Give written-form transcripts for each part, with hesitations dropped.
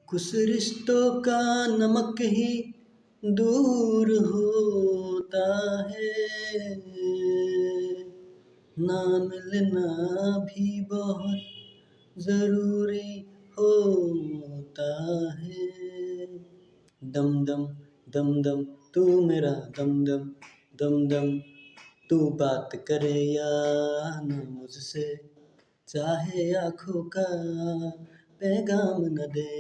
कुछ रिश्तों का नमक ही दूर होता है, ना मिलना भी बहुत ज़रूरी होता है। दम दम दम दम तू मेरा दम दम दम दम, तू बात करे या ना मुझसे, चाहे आँखों का पैगाम न दे,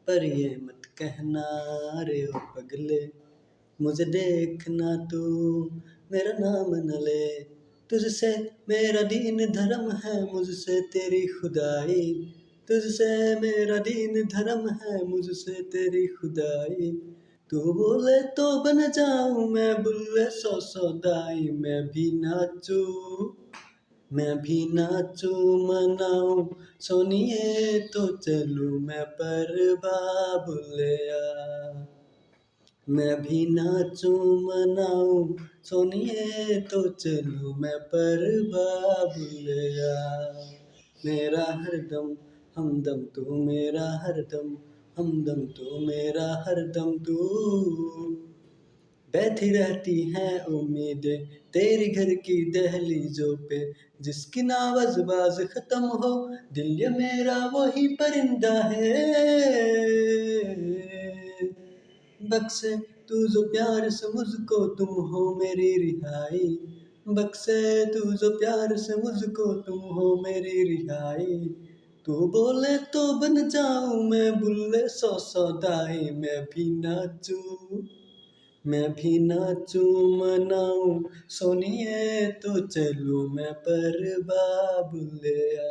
पर ये मत कहना रे ओ पगले, मुझे देखना तू मेरा नाम न ले। तुझसे मेरा दीन धर्म है, मुझसे तेरी खुदाई, तुझसे मेरा दीन धर्म है, मुझसे तेरी खुदाई। तू बोले तो बन जाऊं मैं बुल्ले सौ सौदाई, मैं भी नाचूं मनाऊं सोनिए तो चलूं मैं परबा बुल्लिया। मैं भी नाचूं मनाऊं सोनिए तो चलूं मैं परबा बुल्लिया। मेरा हरदम हमदम तू, मेरा हरदम हमदम तू, मेरा हरदम तू। बैठी रहती हैं उम्मीदें तेरी घर की दहलीजों पे, जिसकी नावज़ बाज़ ख़त्म हो दिल ये मेरा वही परिंदा है। बख्शे तू जो प्यार से मुझको, तुम हो मेरी रिहाई, बख्शे तू जो प्यार से मुझको, तुम हो मेरी रिहाई। तू बोले तो बन जाऊं मैं बुल्ले सौ सौदाई, मैं भी नाचूं मनाऊं सोनिए तो चलूं मैं परबा बुल्लिया।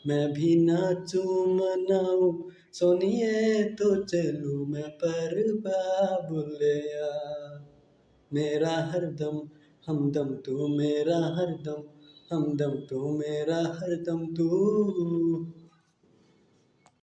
मैं भी नाचूं मनाऊं सोनिए तो चलूं मैं परबा बुल्लिया। मेरा हरदम हमदम तू, मेरा हरदम हमदम तू, मेरा हरदम तू।